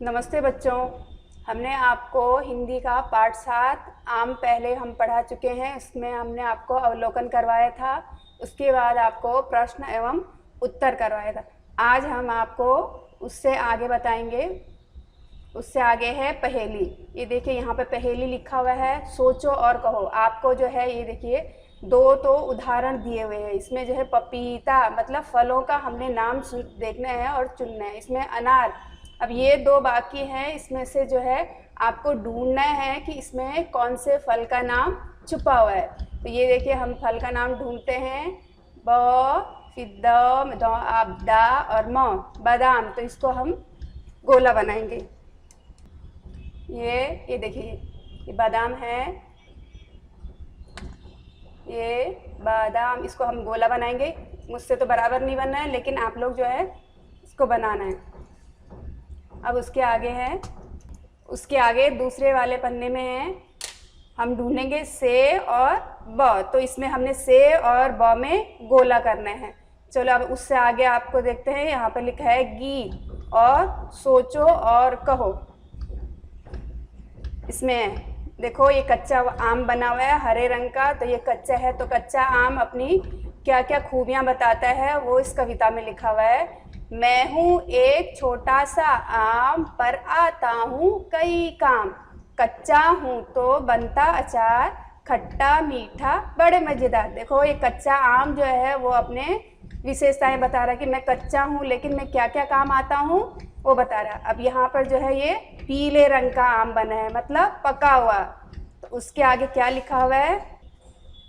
नमस्ते बच्चों। हमने आपको हिंदी का पाठ 7 आम पहले हम पढ़ा चुके हैं। इसमें हमने आपको अवलोकन करवाया था, उसके बाद आपको प्रश्न एवं उत्तर करवाया था। आज हम आपको उससे आगे बताएंगे। उससे आगे है पहेली। ये देखिए यहाँ पे पहेली लिखा हुआ है, सोचो और कहो। आपको जो है ये देखिए दो तो उदाहरण दिए हुए हैं। इसमें जो है पपीता मतलब फलों का हमने नाम देखना है और चुनना है। इसमें अनार, अब ये दो बाकी हैं। इसमें से जो है आपको ढूंढना है कि इसमें कौन से फल का नाम छुपा हुआ है। तो ये देखिए हम फल का नाम ढूंढते हैं। ब, फिर द, दा और म, बादाम। तो इसको हम गोला बनाएंगे। ये देखिए ये बादाम है, ये बादाम। इसको हम गोला बनाएंगे। मुझसे तो बराबर नहीं बनना है, लेकिन आप लोग जो है इसको बनाना है। अब उसके आगे है, उसके आगे दूसरे वाले पन्ने में है, हम ढूंढेंगे से और ब। तो इसमें हमने से और ब में गोला करना है। चलो अब उससे आगे आपको देखते हैं। यहाँ पर लिखा है गीत और सोचो और कहो। इसमें देखो ये कच्चा आम बना हुआ है हरे रंग का। तो ये कच्चा है, तो कच्चा आम अपनी क्या क्या खूबियां बताता है वो इस कविता में लिखा हुआ है। मैं हूँ एक छोटा सा आम पर आता हूँ कई काम, कच्चा हूँ तो बनता अचार, खट्टा मीठा बड़े मज़ेदार। देखो ये कच्चा आम जो है वो अपने विशेषताएं बता रहा है कि मैं कच्चा हूँ लेकिन मैं क्या क्या काम आता हूँ वो बता रहा है। अब यहाँ पर जो है ये पीले रंग का आम बना है, मतलब पका हुआ। तो उसके आगे क्या लिखा हुआ है,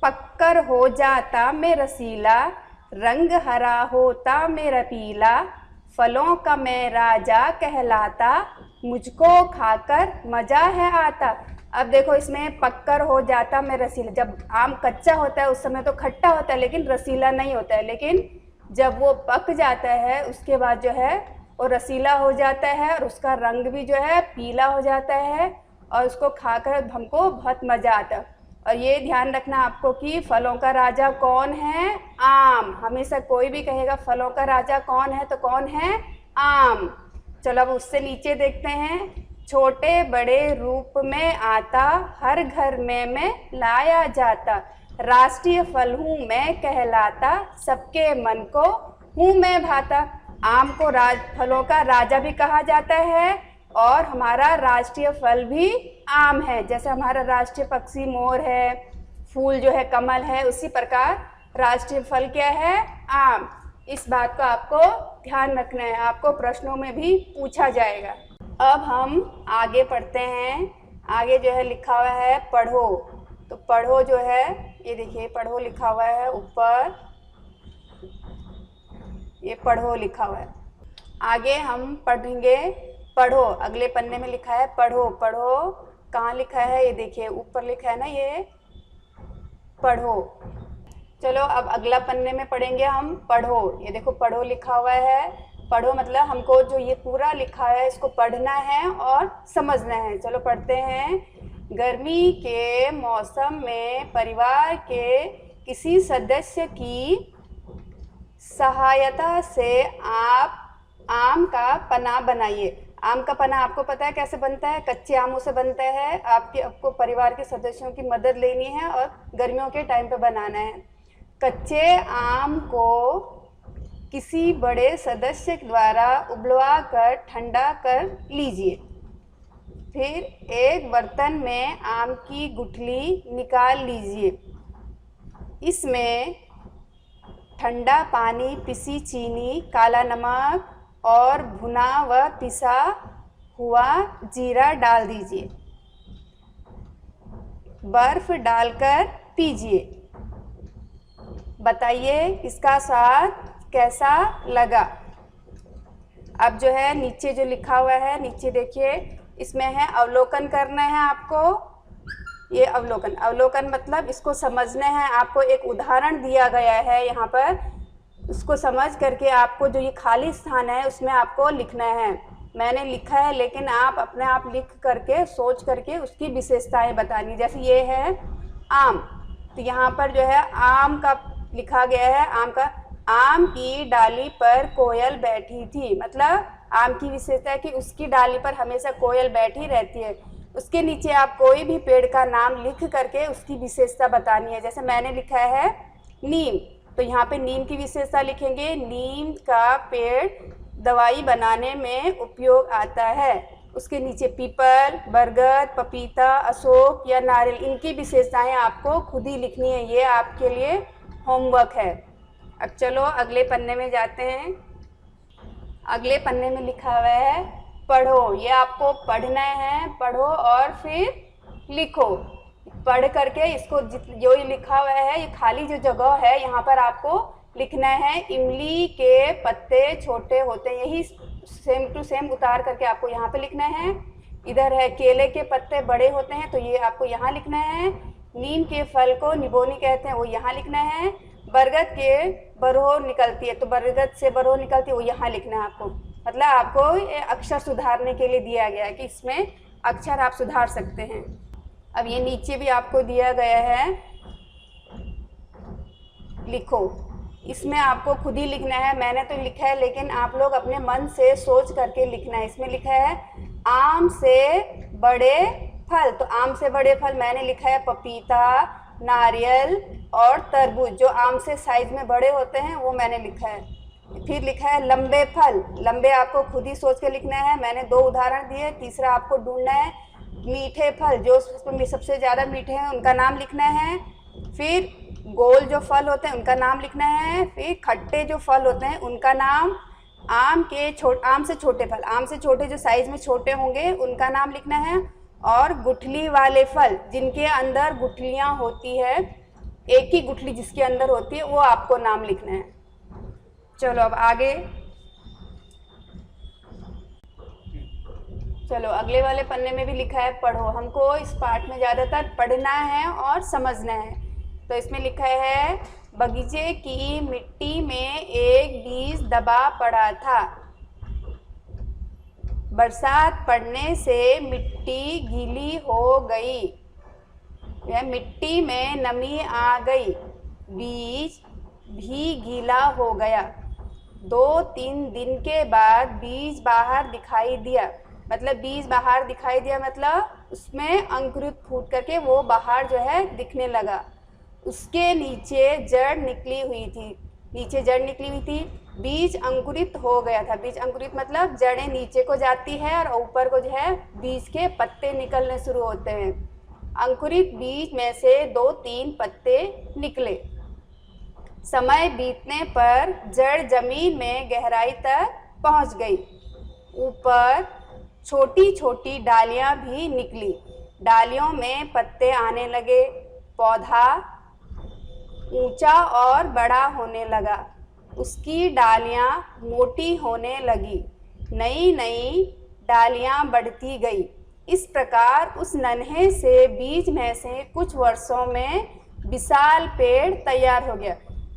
पक्कर हो जाता मैं रसीला, रंग हरा होता मेरा पीला, फलों का मैं राजा कहलाता, मुझको खाकर मजा है आता। अब देखो इसमें पक्कर हो जाता मैं रसीला। जब आम कच्चा होता है उस समय तो खट्टा होता है लेकिन रसीला नहीं होता है, लेकिन जब वो पक जाता है उसके बाद जो है वो रसीला हो जाता है और उसका रंग भी जो है पीला हो जाता है और उसको खाकर हमको बहुत मज़ा आता है। और ये ध्यान रखना आपको कि फलों का राजा कौन है, आम। हमेशा कोई भी कहेगा फलों का राजा कौन है तो कौन है, आम। चलो अब उससे नीचे देखते हैं। छोटे बड़े रूप में आता, हर घर में मैं लाया जाता, राष्ट्रीय फल हूँ मैं कहलाता, सबके मन को हूँ मैं भाता। आम को फलों का राजा भी कहा जाता है और हमारा राष्ट्रीय फल भी आम है। जैसे हमारा राष्ट्रीय पक्षी मोर है, फूल जो है कमल है, उसी प्रकार राष्ट्रीय फल क्या है, आम। इस बात को आपको ध्यान रखना है, आपको प्रश्नों में भी पूछा जाएगा। अब हम आगे पढ़ते हैं। आगे जो है लिखा हुआ है पढ़ो। तो पढ़ो जो है ये देखिए पढ़ो लिखा हुआ है ऊपर, ये पढ़ो लिखा हुआ है। आगे हम पढ़ेंगे पढ़ो। अगले पन्ने में लिखा है पढ़ो। पढ़ो कहाँ लिखा है, ये देखिए ऊपर लिखा है ना, ये पढ़ो। चलो अब अगला पन्ने में पढ़ेंगे हम पढ़ो। ये देखो पढ़ो लिखा हुआ है। पढ़ो मतलब हमको जो ये पूरा लिखा है इसको पढ़ना है और समझना है। चलो पढ़ते हैं। गर्मी के मौसम में परिवार के किसी सदस्य की सहायता से आप आम का पन्ना बनाइए। आम का पन्ना आपको पता है कैसे बनता है, कच्चे आमों से बनता है। आपको परिवार के सदस्यों की मदद लेनी है और गर्मियों के टाइम पे बनाना है। कच्चे आम को किसी बड़े सदस्य द्वारा उबलवा कर ठंडा कर लीजिए। फिर एक बर्तन में आम की गुठली निकाल लीजिए। इसमें ठंडा पानी, पिसी चीनी, काला नमक और भुना व पिसा हुआ जीरा डाल दीजिए। बर्फ डालकर पीजिए। बताइए इसका स्वाद कैसा लगा। अब जो है नीचे जो लिखा हुआ है, नीचे देखिए इसमें है अवलोकन करना है आपको। ये अवलोकन, अवलोकन मतलब इसको समझना है। आपको एक उदाहरण दिया गया है यहाँ पर, उसको समझ करके आपको जो ये खाली स्थान है उसमें आपको लिखना है। मैंने लिखा है लेकिन आप अपने आप लिख करके सोच करके उसकी विशेषताएं बतानी। जैसे ये है आम, तो यहाँ पर जो है आम का लिखा गया है। आम का, आम की डाली पर कोयल बैठी थी, मतलब आम की विशेषता है कि उसकी डाली पर हमेशा कोयल बैठी रहती है। उसके नीचे आप कोई भी पेड़ का नाम लिख करके उसकी विशेषता बतानी है। जैसे मैंने लिखा है नीम, तो यहाँ पे नीम की विशेषता लिखेंगे, नीम का पेड़ दवाई बनाने में उपयोग आता है। उसके नीचे पीपल, बरगद, पपीता, अशोक या नारियल, इनकी विशेषताएं आपको खुद ही लिखनी है। ये आपके लिए होमवर्क है। अब चलो अगले पन्ने में जाते हैं। अगले पन्ने में लिखा हुआ है पढ़ो। ये आपको पढ़ना है, पढ़ो और फिर लिखो। पढ़ करके इसको जो ये लिखा हुआ है, ये खाली जो जगह है यहाँ पर आपको लिखना है इमली के पत्ते छोटे होते हैं। यही सेम टू सेम उतार करके आपको यहाँ पे लिखना है। इधर है केले के पत्ते बड़े होते हैं, तो ये आपको यहाँ लिखना है। नीम के फल को निबोनी कहते हैं, वो यहाँ लिखना है। बरगद के बरहो निकलती है, तो बरगद से बरहो निकलती है, वो यहाँ लिखना है आपको। मतलब आपको अक्षर सुधारने के लिए दिया गया है कि इसमें अक्षर आप सुधार सकते हैं। अब ये नीचे भी आपको दिया गया है लिखो। इसमें आपको खुद ही लिखना है। मैंने तो लिखा है, लेकिन आप लोग अपने मन से सोच करके लिखना है। इसमें लिखा है आम से बड़े फल, तो आम से बड़े फल मैंने लिखा है पपीता, नारियल और तरबूज। जो आम से साइज में बड़े होते हैं वो मैंने लिखा है। फिर लिखा है लंबे फल। लंबे आपको खुद ही सोच के लिखना है। मैंने 2 उदाहरण दिए। तीसरा आपको ढूंढना है मीठे फल, जो सबसे ज़्यादा मीठे हैं उनका नाम लिखना है। फिर गोल जो फल होते हैं उनका नाम लिखना है। फिर खट्टे जो फल होते हैं उनका नाम, आम से छोटे फल, आम से छोटे जो साइज में छोटे होंगे उनका नाम लिखना है। और गुठली वाले फल, जिनके अंदर गुठलियाँ होती है, एक ही गुठली जिसके अंदर होती है, वो आपको नाम लिखना है। चलो अब आगे चलो अगले वाले पन्ने में भी लिखा है पढ़ो। हमको इस पाठ में ज़्यादातर पढ़ना है और समझना है। तो इसमें लिखा है बगीचे की मिट्टी में एक बीज दबा पड़ा था। बरसात पड़ने से मिट्टी गीली हो गई, या मिट्टी में नमी आ गई, बीज भी गीला हो गया। 2-3 दिन के बाद बीज बाहर दिखाई दिया। मतलब बीज बाहर दिखाई दिया मतलब उसमें अंकुरित फूट करके वो बाहर जो है दिखने लगा। उसके नीचे जड़ निकली हुई थी, नीचे जड़ निकली हुई थी। बीज अंकुरित हो गया था। बीज अंकुरित मतलब जड़ें नीचे को जाती है और ऊपर को जो है बीज के पत्ते निकलने शुरू होते हैं। अंकुरित बीज में से 2-3 पत्ते निकले। समय बीतने पर जड़ जमीन में गहराई तक पहुंच गई। ऊपर छोटी छोटी डालियां भी निकली। डालियों में पत्ते आने लगे। पौधा ऊंचा और बड़ा होने लगा। उसकी डालियां मोटी होने लगी। नई नई डालियां बढ़ती गई। इस प्रकार उस नन्हे से बीज में से कुछ वर्षों में विशाल पेड़ तैयार हो गया।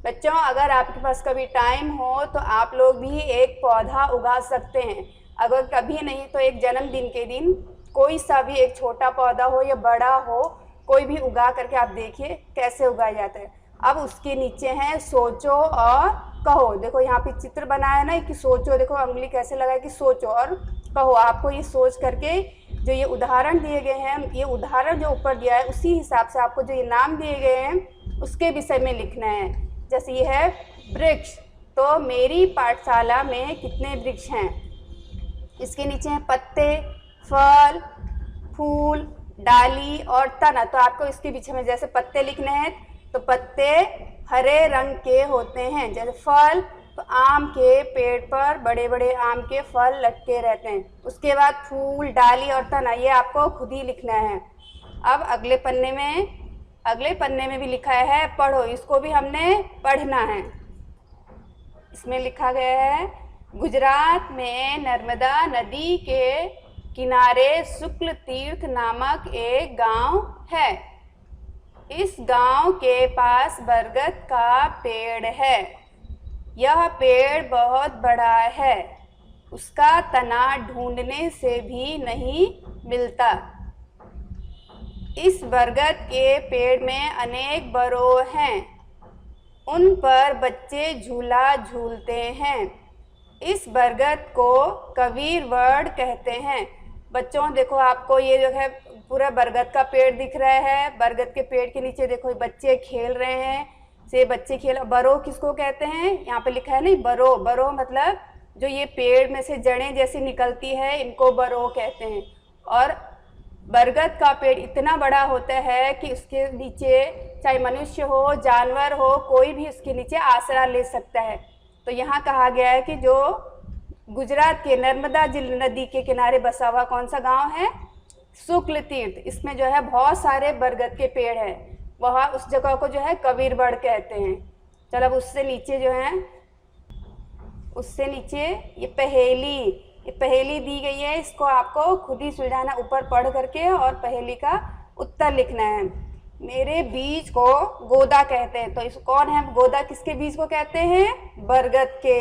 बच्चों, अगर आपके पास कभी टाइम हो तो आप लोग भी एक पौधा उगा सकते हैं। अगर कभी नहीं तो एक जन्मदिन के दिन कोई सा भी एक छोटा पौधा हो या बड़ा हो, कोई भी उगा करके आप देखिए कैसे उगाया जाता है। अब उसके नीचे हैं सोचो और कहो। देखो यहाँ पे चित्र बनाया है ना कि सोचो, देखो उंगली कैसे लगाए कि सोचो और कहो। आपको ये सोच करके जो ये उदाहरण दिए गए हैं, ये उदाहरण जो ऊपर दिया है उसी हिसाब से आपको जो ये नाम दिए गए हैं उसके विषय में लिखना है। जैसे ये है वृक्ष, तो मेरी पाठशाला में कितने वृक्ष हैं। इसके नीचे हैं पत्ते, फल, फूल, डाली और तना। तो आपको इसके पीछे में जैसे पत्ते लिखने हैं तो पत्ते हरे रंग के होते हैं। जैसे फल, तो आम के पेड़ पर बड़े बड़े आम के फल लटके रहते हैं। उसके बाद फूल, डाली और तना, ये आपको खुद ही लिखना है। अब अगले पन्ने में भी लिखा है पढ़ो। इसको भी हमने पढ़ना है। इसमें लिखा गया है गुजरात में नर्मदा नदी के किनारे शुक्ल तीर्थ नामक एक गांव है। इस गांव के पास बरगद का पेड़ है। यह पेड़ बहुत बड़ा है। उसका तना ढूंढने से भी नहीं मिलता। इस बरगद के पेड़ में अनेक बरों हैं। उन पर बच्चे झूला झूलते हैं। इस बरगद को कबीर वड कहते हैं। बच्चों देखो, आपको ये जो है पूरा बरगद का पेड़ दिख रहा है। बरगद के पेड़ के नीचे देखो बच्चे खेल रहे हैं। से बच्चे खेल, बरो किसको कहते हैं? यहाँ पे लिखा है नहीं, बरो। बरो मतलब जो ये पेड़ में से जड़ें जैसी निकलती है, इनको बरो कहते हैं। और बरगद का पेड़ इतना बड़ा होता है कि उसके नीचे चाहे मनुष्य हो, जानवर हो, कोई भी उसके नीचे आसरा ले सकता है। तो यहाँ कहा गया है कि जो गुजरात के नर्मदा नदी के किनारे बसा हुआ कौन सा गांव है? शुक्ल तीर्थ। इसमें जो है बहुत सारे बरगद के पेड़ हैं। वह उस जगह को जो है कबीर वड कहते हैं। चलो अब उससे नीचे जो है, उससे नीचे ये पहेली दी गई है। इसको आपको खुद ही सुलझाना, ऊपर पढ़ करके, और पहेली का उत्तर लिखना है। मेरे बीज को गोदा कहते हैं। तो इस कौन है गोदा? किसके बीज को कहते हैं? बरगद के।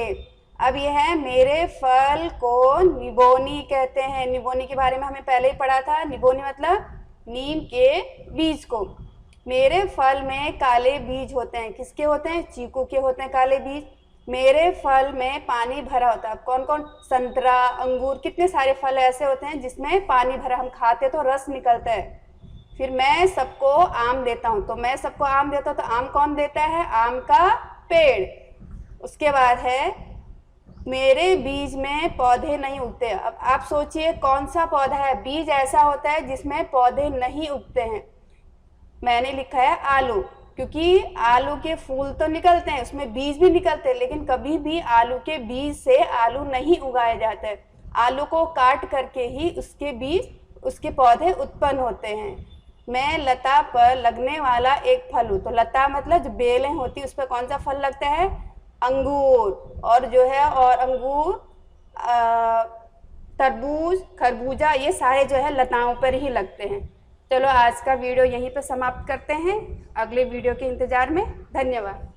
अब यह है मेरे फल को निबोनी कहते हैं। निबोनी के बारे में हमें पहले ही पढ़ा था। निबोनी मतलब नीम के बीज को। मेरे फल में काले बीज होते हैं। किसके होते हैं? चीकू के होते हैं काले बीज। मेरे फल में पानी भरा होता है। कौन कौन? संतरा, अंगूर, कितने सारे फल ऐसे होते हैं जिसमें पानी भरा, हम खाते तो रस निकलता है। फिर मैं सबको आम देता हूँ। तो मैं सबको आम देता हूँ, तो आम कौन देता है? आम का पेड़। उसके बाद है मेरे बीज में पौधे नहीं उगते। अब आप सोचिए कौन सा पौधा है? बीज ऐसा होता है जिसमें पौधे नहीं उगते हैं। मैंने लिखा है आलू, क्योंकि आलू के फूल तो निकलते हैं, उसमें बीज भी निकलते हैं, लेकिन कभी भी आलू के बीज से आलू नहीं उगाया जाता है। आलू को काट करके ही उसके बीज, उसके पौधे उत्पन्न होते हैं। मैं लता पर लगने वाला एक फल हूँ। तो लता मतलब जो बेलें होती है उस पर कौन सा फल लगता है? अंगूर। और जो है, और अंगूर, तरबूज, खरबूजा, ये सारे जो है लताओं पर ही लगते हैं। चलो आज का वीडियो यहीं पर समाप्त करते हैं। अगले वीडियो के इंतज़ार में। धन्यवाद।